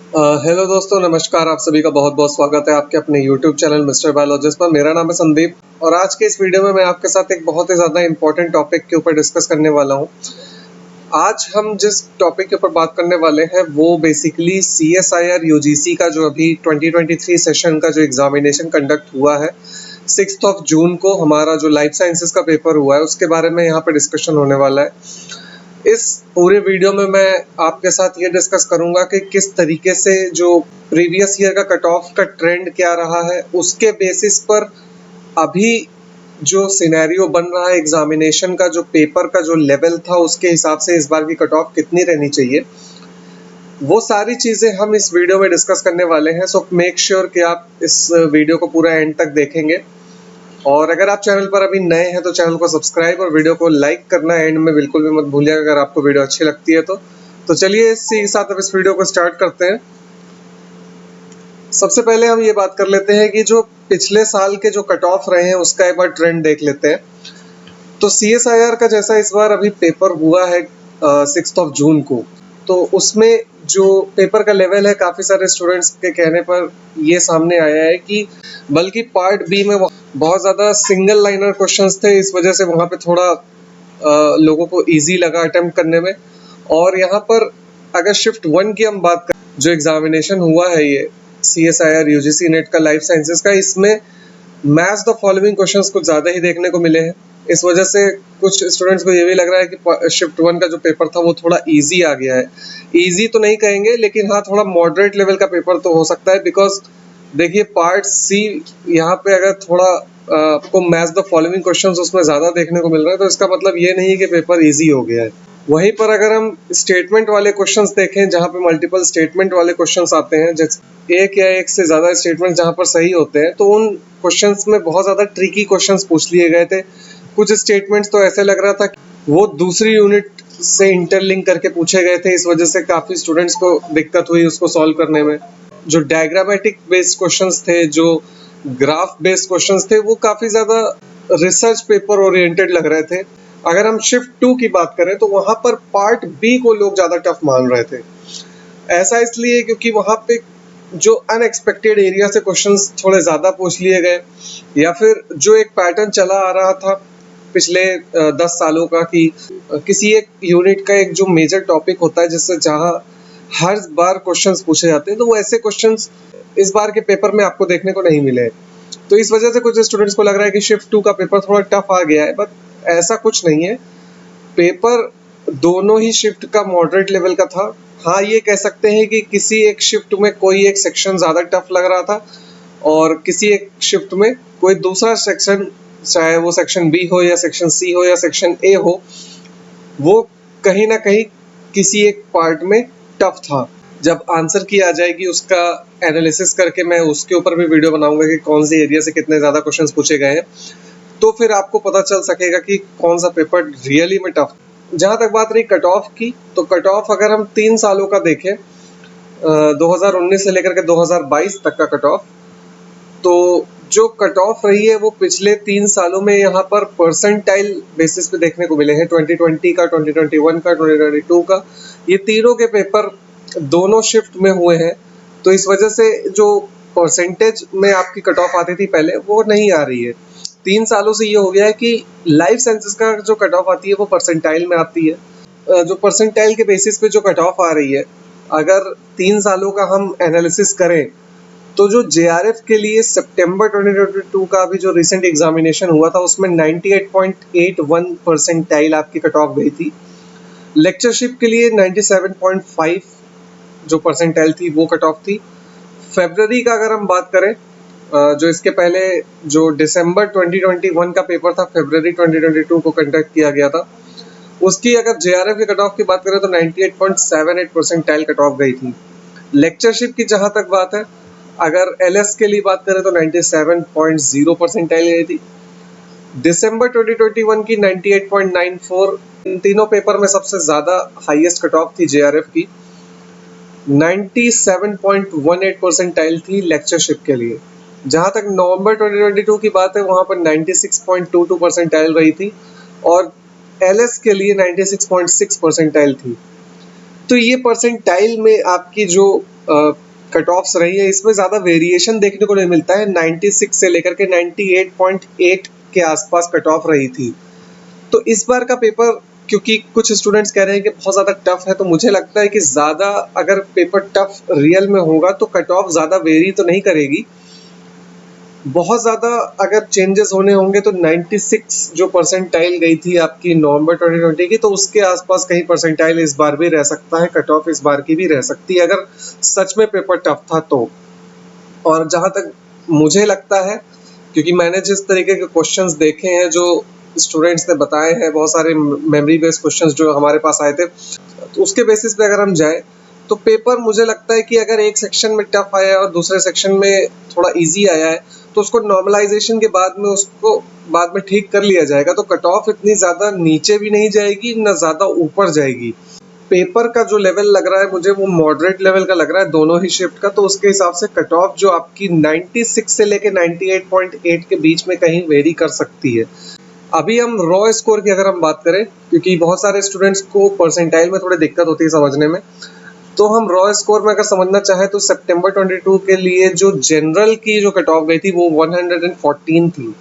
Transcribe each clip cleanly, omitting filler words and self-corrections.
Hello दोस्तों, नमस्कार। आप सभी का बहुत बहुत स्वागत है आपके अपने YouTube चैनल मिस्टर बायोलॉजिस्ट पर। मेरा नाम है संदीप और आज के इस वीडियो में मैं आपके साथ एक बहुत ही ज़्यादा इम्पोर्टेंट टॉपिक के ऊपर डिस्कस करने वाला हूँ। आज हम जिस टॉपिक के ऊपर बात करने वाले हैं वो बेसिकली CSIR UGC का जो अभी 2023 सेशन का जो एग्जामिनेशन कंडक्ट हुआ है 6 जून को, हमारा जो लाइफ साइंसेस का पेपर हुआ है उसके बारे में यहाँ पर डिस्कशन होने वाला है। इस पूरे वीडियो में मैं आपके साथ ये डिस्कस करूंगा कि किस तरीके से जो प्रीवियस ईयर का कट ऑफ का ट्रेंड क्या रहा है, उसके बेसिस पर अभी जो सिनेरियो बन रहा है एग्जामिनेशन का, जो पेपर का जो लेवल था उसके हिसाब से इस बार की कट ऑफ कितनी रहनी चाहिए, वो सारी चीज़ें हम इस वीडियो में डिस्कस करने वाले हैं। सो मेक श्योर कि आप इस वीडियो को पूरा एंड तक देखेंगे और अगर आप चैनल पर अभी नए हैं तो चैनल को सब्सक्राइब और वीडियो को लाइक करना एंड में बिल्कुल भी मत भूलिएगा अगर आपको वीडियो अच्छी लगती है तो चलिए इसी के साथ अब इस वीडियो को स्टार्ट करते हैं। सबसे पहले हम ये बात कर लेते हैं कि जो पिछले साल के जो कट ऑफ रहे हैं उसका एक बार ट्रेंड देख लेते हैं। तो CSIR का जैसा इस बार अभी पेपर हुआ है 6 जून को, तो उसमें जो पेपर का लेवल है काफ़ी सारे स्टूडेंट्स के कहने पर ये सामने आया है कि बल्कि पार्ट बी में बहुत ज़्यादा सिंगल लाइनर क्वेश्चंस थे, इस वजह से वहाँ पे थोड़ा लोगों को इजी लगा अटेम्प्ट करने में। और यहाँ पर अगर शिफ्ट 1 की हम बात करें, जो एग्जामिनेशन हुआ है ये CSIR UGC नेट का लाइफ साइंसेस का, इसमें मैच द फॉलोइंग क्वेश्चंस कुछ ज़्यादा ही देखने को मिले हैं। इस वजह से कुछ स्टूडेंट्स को ये भी लग रहा है कि शिफ्ट 1 का जो पेपर था वो थोड़ा इजी आ गया है। इजी तो नहीं कहेंगे, लेकिन हाँ थोड़ा मॉडरेट लेवल का पेपर तो हो सकता है। बिकॉज देखिए पार्ट सी यहाँ पे अगर थोड़ा आपको मैच द फॉलोइंग क्वेश्चंस उसमें ज़्यादा देखने को मिल रहा है तो इसका मतलब ये नहीं है कि पेपर ईजी हो गया है। वहीं पर अगर हम स्टेटमेंट वाले क्वेश्चंस देखें, जहाँ पे मल्टीपल स्टेटमेंट वाले क्वेश्चंस आते हैं, जैसे एक या एक से ज़्यादा स्टेटमेंट जहाँ पर सही होते हैं, तो उन क्वेश्चंस में बहुत ज़्यादा ट्रिकी क्वेश्चंस पूछ लिए गए थे। कुछ स्टेटमेंट्स तो ऐसे लग रहा था कि वो दूसरी यूनिट से इंटरलिंक करके पूछे गए थे, इस वजह से काफ़ी स्टूडेंट्स को दिक्कत हुई उसको सॉल्व करने में। जो डायग्रामेटिक बेस्ड क्वेश्चंस थे, जो ग्राफ बेस्ड क्वेश्चंस थे, वो काफ़ी ज़्यादा रिसर्च पेपर ओरिएंटेड लग रहे थे। अगर हम शिफ्ट 2 की बात करें तो वहाँ पर पार्ट बी को लोग ज़्यादा टफ मान रहे थे। ऐसा इसलिए क्योंकि वहाँ पे जो अनएक्सपेक्टेड एरिया से क्वेश्चंस थोड़े ज़्यादा पूछ लिए गए, या फिर जो एक पैटर्न चला आ रहा था पिछले 10 सालों का कि किसी एक यूनिट का एक जो मेजर टॉपिक होता है जिससे जहाँ हर बार क्वेश्चंस पूछे जाते हैं, तो वो ऐसे क्वेश्चंस इस बार के पेपर में आपको देखने को नहीं मिले। तो इस वजह से कुछ स्टूडेंट्स को लग रहा है कि शिफ्ट 2 का पेपर थोड़ा टफ आ गया है, बट ऐसा कुछ नहीं है। पेपर दोनों ही शिफ्ट का मॉडरेट लेवल का था। हाँ, ये कह सकते हैं कि किसी एक शिफ्ट में कोई एक सेक्शन ज़्यादा टफ लग रहा था और किसी एक शिफ्ट में कोई दूसरा सेक्शन, चाहे वो सेक्शन बी हो या सेक्शन सी हो या सेक्शन ए हो, वो कहीं ना कहीं किसी एक पार्ट में टफ था। जब आंसर की आ जाएगी उसका एनालिसिस करके मैं उसके ऊपर भी वीडियो बनाऊंगा कि कौन सी एरिया से कितने ज़्यादा क्वेश्चंस पूछे गए हैं, तो फिर आपको पता चल सकेगा कि कौन सा पेपर रियली में टफ। जहाँ तक बात रही कट ऑफ की, तो कट ऑफ अगर हम 3 सालों का देखें, 2019 से लेकर के 2022 तक का कट ऑफ, तो जो कट ऑफ रही है वो पिछले 3 सालों में यहाँ पर परसेंटाइल बेसिस पे देखने को मिले हैं। 2020 का, 2021 का, 2022 का, ये तीनों के पेपर दोनों शिफ्ट में हुए हैं। तो इस वजह से जो परसेंटेज में आपकी कट ऑफ आती थी पहले, वो नहीं आ रही है। 3 सालों से ये हो गया है कि लाइफ साइंसेस का जो कट ऑफ आती है वो परसेंटाइल में आती है। जो परसेंटाइल के बेसिस पे जो कट ऑफ आ रही है, अगर 3 सालों का हम एनालिसिस करें तो जो JRF के लिए सितंबर 2022 का अभी जो रिसेंट एग्जामिनेशन हुआ था उसमें 98.81 परसेंटाइल आपकी कट ऑफ गई थी। लेक्चरशिप के लिए 97.5 जो परसेंटाइल थी वो कट ऑफ थी। फरवरी का अगर हम बात करें, जो इसके पहले जो दिसंबर 2021 का पेपर था, फरवरी 2022 को कंडक्ट किया गया था, उसकी अगर JRF की कट ऑफ की बात करें तो 98.78 परसेंटाइल कट ऑफ गई थी। लेक्चरशिप की जहाँ तक बात है, अगर LS के लिए बात करें तो 97.0 परसेंटाइल गई थी। दिसंबर 2021 की 98.94। इन तीनों पेपर में सबसे ज़्यादा हाईएस्ट कट ऑफ थी JRF की, 97.18 परसेंटाइल थी लेक्चरशिप के लिए। जहाँ तक नवंबर 2022 की बात है, वहाँ पर 96.22 परसेंटाइल रही थी और LS के लिए 96.6 परसेंटाइल थी। तो ये परसेंटाइल में आपकी जो कट ऑफ्स रही है इसमें ज़्यादा वेरिएशन देखने को नहीं मिलता है। 96 से लेकर के 98.8 के आसपास कट ऑफ रही थी। तो इस बार का पेपर, क्योंकि कुछ स्टूडेंट्स कह रहे हैं कि बहुत ज़्यादा टफ है, तो मुझे लगता है कि ज़्यादा अगर पेपर टफ रियल में होगा तो कट ऑफ ज़्यादा वेरी तो नहीं करेगी। बहुत ज़्यादा अगर चेंजेस होने होंगे तो 96 जो परसेंटाइल गई थी आपकी नवंबर 2020 की, तो उसके आसपास कहीं परसेंटाइल इस बार भी रह सकता है, कट ऑफ इस बार की भी रह सकती है अगर सच में पेपर टफ था तो। और जहाँ तक मुझे लगता है, क्योंकि मैंने जिस तरीके के क्वेश्चंस देखे हैं जो स्टूडेंट्स ने बताए हैं, बहुत सारे मेमोरी बेस्ड क्वेश्चंस जो हमारे पास आए थे, तो उसके बेसिस पे अगर हम जाए तो पेपर मुझे लगता है कि अगर एक सेक्शन में टफ आया है और दूसरे सेक्शन में थोड़ा इजी आया है तो उसको नॉर्मलाइजेशन के बाद में उसको बाद में ठीक कर लिया जाएगा, तो कट ऑफ इतनी ज़्यादा नीचे भी नहीं जाएगी ना ज़्यादा ऊपर जाएगी। पेपर का जो लेवल लग रहा है मुझे वो मॉडरेट लेवल का लग रहा है दोनों ही शिफ्ट का, तो उसके हिसाब से कट ऑफ जो आपकी 96 से लेके 98.8 के बीच में कहीं वेरी कर सकती है। अभी हम रॉ स्कोर की अगर हम बात करें, क्योंकि बहुत सारे स्टूडेंट्स को परसेंटाइल में थोड़ी दिक्कत होती है समझने में, तो हम रॉ स्कोर में अगर समझना चाहें तो सितंबर 22 के लिए जो जनरल की जो कट ऑफ गई थी वो 114 थी।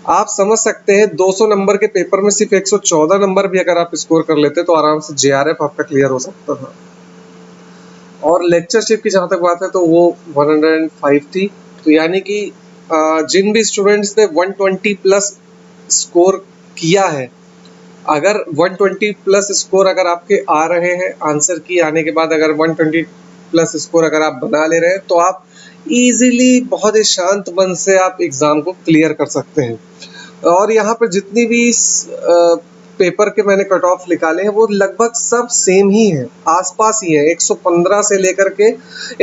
आप समझ सकते हैं 200 नंबर के पेपर में सिर्फ 114 नंबर भी अगर आप स्कोर कर लेते तो आराम से जेआरएफ आपका क्लियर हो सकता था। और लेक्चरशिप की जहाँ तक बात है तो वो 105 थी। तो यानी कि जिन भी स्टूडेंट्स ने 120 प्लस स्कोर किया है, अगर 120 प्लस स्कोर अगर आपके आ रहे हैं आंसर की आने के बाद, अगर 120 प्लस स्कोर अगर आप बना ले रहे हैं तो आप इजीली बहुत ही शांत मन से आप एग्जाम को क्लियर कर सकते हैं। और यहाँ पर जितनी भी पेपर के मैंने कट ऑफ निकाले हैं वो लगभग सब सेम ही है, आसपास ही है, 115 से लेकर के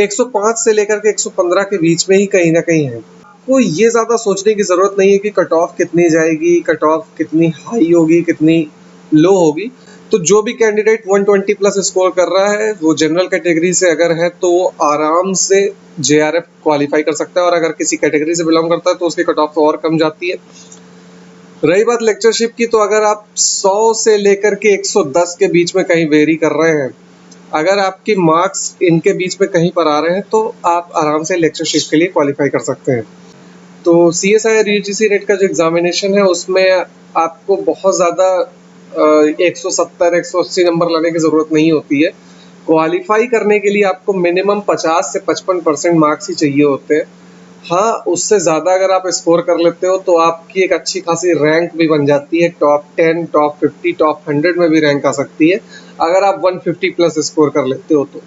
105 से लेकर के 115 के बीच में ही कहीं ना कहीं है। आपको ये ज़्यादा सोचने की ज़रूरत नहीं है कि कट ऑफ कितनी जाएगी, कट ऑफ कितनी हाई होगी, कितनी लो होगी। तो जो भी कैंडिडेट 120 प्लस स्कोर कर रहा है वो जनरल कैटेगरी से अगर है तो वो आराम से जेआरएफ क्वालिफाई कर सकता है, और अगर किसी कैटेगरी से बिलोंग करता है तो उसकी कट ऑफ तो और कम जाती है। रही बात लेक्चरशिप की, तो अगर आप 100 से लेकर के 110 के बीच में कहीं वेरी कर रहे हैं, अगर आपके मार्क्स इनके बीच में कहीं पर आ रहे हैं तो आप आराम से लेक्चरशिप के लिए क्वालिफाई कर सकते हैं। तो CSIR UGC नेट का जो एग्जामिनेशन है उसमें आपको बहुत ज़्यादा 170-180 नंबर लाने की ज़रूरत नहीं होती है। क्वालिफाई करने के लिए आपको मिनिमम 50 से 55% मार्क्स ही चाहिए होते हैं। हाँ, उससे ज़्यादा अगर आप स्कोर कर लेते हो तो आपकी एक अच्छी खासी रैंक भी बन जाती है, टॉप 10, टॉप 50, टॉप 100 में भी रैंक आ सकती है अगर आप 150 प्लस स्कोर कर लेते हो तो।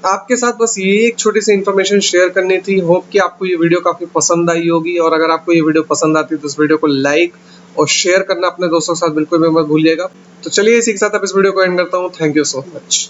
आपके साथ बस ये एक छोटी सी इन्फॉर्मेशन शेयर करनी थी। होप कि आपको ये वीडियो काफ़ी पसंद आई होगी, और अगर आपको ये वीडियो पसंद आती है तो इस वीडियो को लाइक और शेयर करना अपने दोस्तों के साथ बिल्कुल भी मत भूलिएगा। तो चलिए इसी के साथ अब इस वीडियो को एंड करता हूँ। Thank you so much.